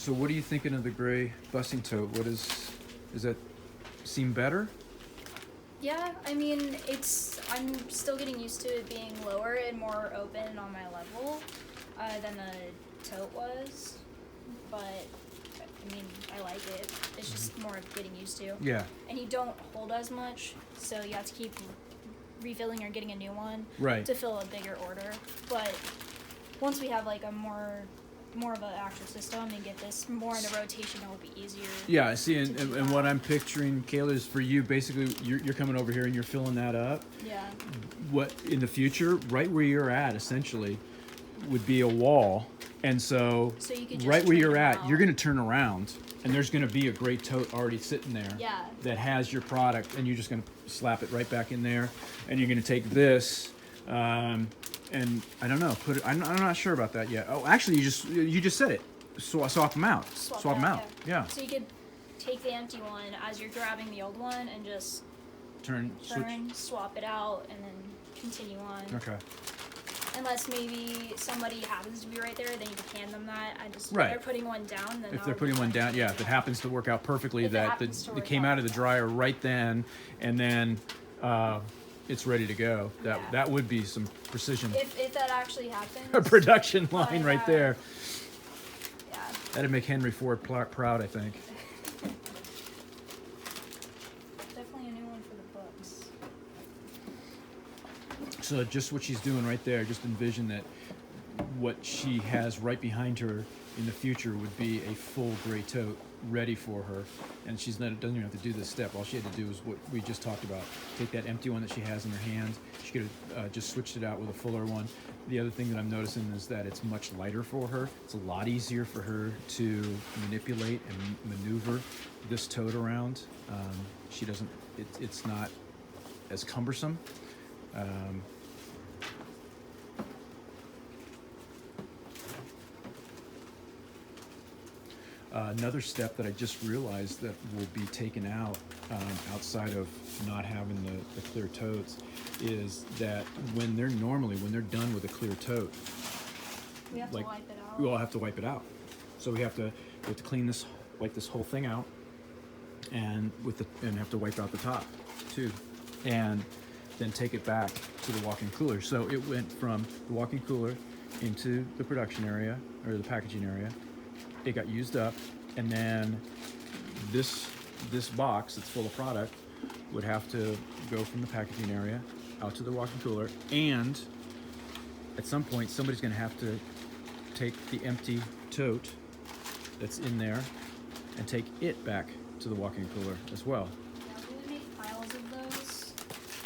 So what are you thinking of the gray busting tote? Does that seem better? Yeah, I mean, I'm still getting used to it being lower and more open on my level than the tote was. But, I mean, I like it. It's just more of getting used to. Yeah. And you don't hold as much, so you have to keep refilling or getting a new one Right. to fill a bigger order. But once we have like a more of an actual system and get this more in the rotation, it will be easier. Yeah, I see, and, to do and what that. I'm picturing, Kayla, is for you, basically, you're coming over here and you're filling that up. Yeah. What, in the future, right where you're at, essentially, would be a wall. And so you could just right where turn you're them at, out. you're going to turn around, and there's going to be a gray tote already sitting there Yeah. that has your product, and you're just going to slap it right back in there, and you're going to take this, and I don't know, I'm not sure about that yet. Oh, actually, you just said it. Swap them out. Swap them out. Yeah. So you could take the empty one as you're grabbing the old one and just Switch. swap it out, and then continue on. Okay. Unless maybe somebody happens to be right there, then you can hand them that. If Right. they're putting one down, then If they're putting one down, yeah, if it happens to work out perfectly, If it that happens to it work came out. out of the dryer right then, and then it's ready to go. Yeah. That would be some precision. If that actually happens. A production line yeah. right there. Yeah. That'd make Henry Ford proud, I think. Definitely a new one for the books. So just what she's doing right there, just envision that what she has right behind her in the future would be a full gray tote ready for her, and doesn't even have to do this step. All she had to do is what we just talked about. Take that empty one that she has in her hand. She could have just switched it out with a fuller one. The other thing that I'm noticing is that it's much lighter for her. It's a lot easier for her to manipulate and maneuver this tote around. She doesn't. It's not as cumbersome. Another step that I just realized that will be taken out outside of not having the clear totes is that when they're done with a clear tote, We have like, to wipe it out. we all have to wipe it out. So we have to clean this, wipe this whole thing out, and have to wipe out the top too, and then take it back to the walk-in cooler. So it went from the walk-in cooler into the production area or the packaging area. It got used up, and then this box that's full of product would have to go from the packaging area out to the walk-in cooler, and at some point somebody's going to have to take the empty tote that's in there and take it back to the walk-in cooler as well. Yeah, we would make piles of those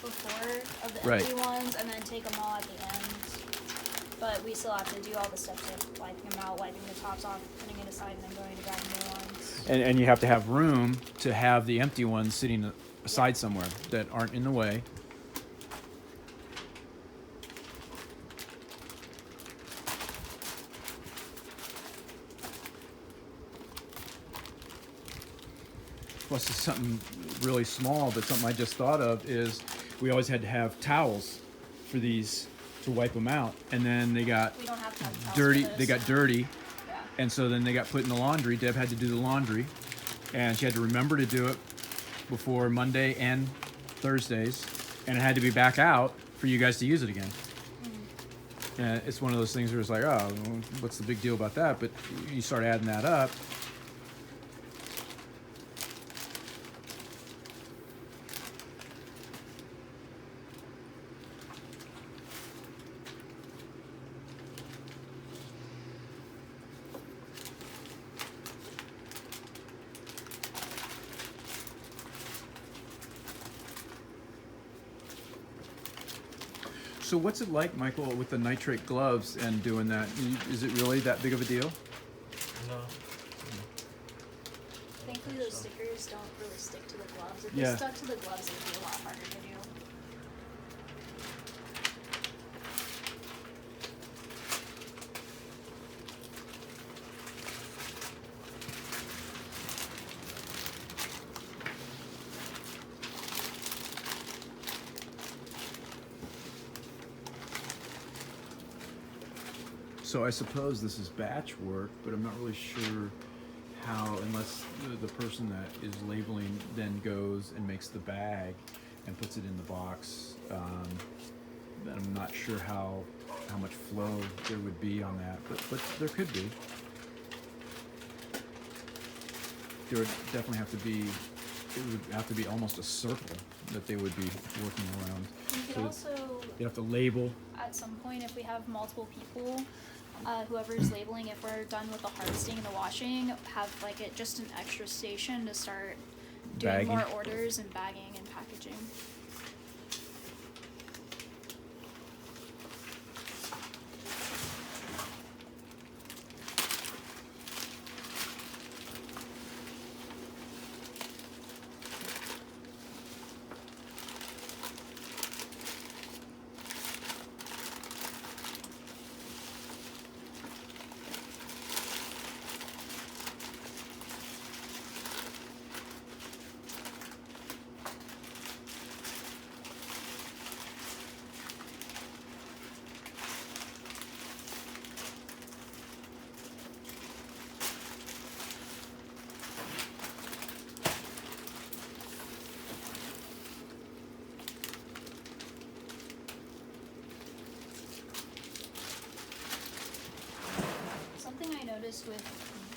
before of the Right. empty ones, and then take them all at the end. But we still have to do all the steps of wiping them out, wiping the tops off, putting it aside, and then going to grab new ones. And you have to have room to have the empty ones sitting aside somewhere that aren't in the way. Plus, it's something really small, but something I just thought of is we always had to have towels for these to wipe them out, and then they got We don't have to have towels dirty. for this. They got dirty, Yeah. and so then they got put in the laundry. Deb had to do the laundry, and she had to remember to do it before Monday and Thursdays, and it had to be back out for you guys to use it again. And it's one of those things where it's like, oh, well, what's the big deal about that? But you start adding that up. So what's it like, Michael, with the nitrate gloves and doing that? Is it really that big of a deal? No. Thankfully, those stickers don't really stick to the gloves. If Yeah. they stuck to the gloves, it'd be a lot harder to do. So I suppose this is batch work, but I'm not really sure how, unless the person that is labeling then goes and makes the bag and puts it in the box. I'm not sure how much flow there would be on that, but there could be. There would definitely have to be. It would have to be almost a circle that they would be working around. You could So also, you have to label. at some point, if we have multiple people, whoever's labeling, if we're done with the harvesting and the washing, have like just an extra station to start doing Bagging. more orders and bagging and packaging. Something I noticed with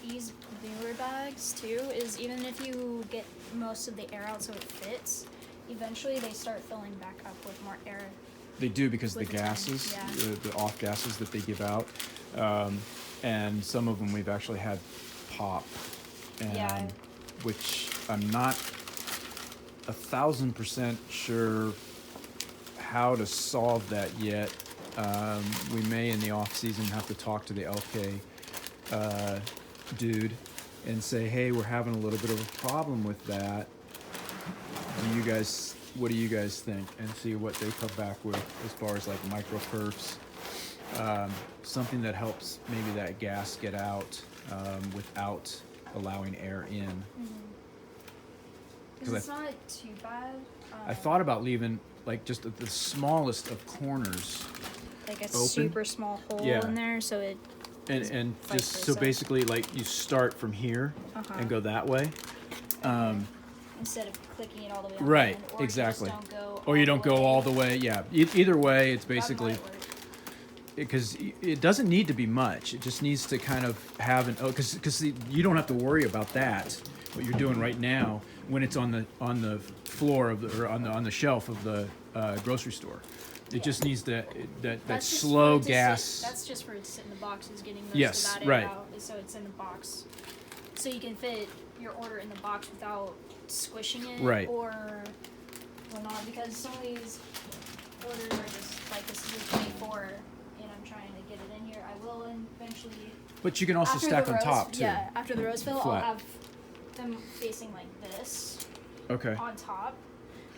these newer bags too is even if you get most of the air out so it fits, eventually they start filling back up with more air. They do because the With the time, gases, yeah. the off gases that they give out, and some of them we've actually had pop, and Yeah. which I'm not 1,000% sure how to solve that yet. We may in the off season have to talk to the LK dude and say, hey, we're having a little bit of a problem with that. What do you guys think? And see what they come back with as far as like micro perfs, something that helps maybe that gas get out without allowing air in. Because 'Cause it's not too bad. I thought about leaving like just the smallest of corners, like a open. super small hole Yeah. in there, so it. and Vice just so versa. basically like you start from here Uh-huh. and go that way. Instead of clicking it all the way. on Right, the end, or exactly. You just don't go Or you all don't the go way. all the way. Yeah, either way, it's That basically might work. because it doesn't need to be much. It just needs to kind of have an because you don't have to worry about that. What you're doing right now when it's on the floor of or on the shelf of the grocery store. It just needs that That's just slow for it to gas. Sit, that's just for it to sit in the boxes, getting most Yes, of that air right. out, so it's in the box. So you can fit your order in the box without squishing it, Right. or not, because some of these orders are just like, this is a 24, and I'm trying to get it in here. I will eventually. But you can also after stack the on rows, top too. Yeah, after the rows fill, Flat. I'll have them facing like this Okay. on top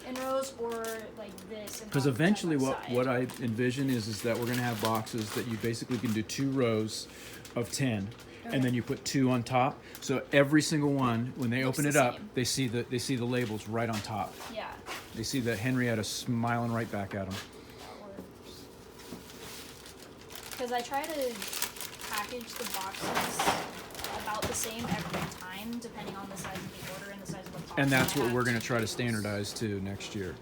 in rows, or like this. Because eventually, what I envision is that we're gonna have boxes that you basically can do 2 rows of 10, and then you put 2 on top. So every single one, when they Looks open it the up, same. they see the labels right on top. Yeah. They see that Henrietta smiling right back at them. Because I try to package the boxes about the same every time, depending on the size of the order and the size of the box. And that's I what have we're gonna to try to use. standardize to next year.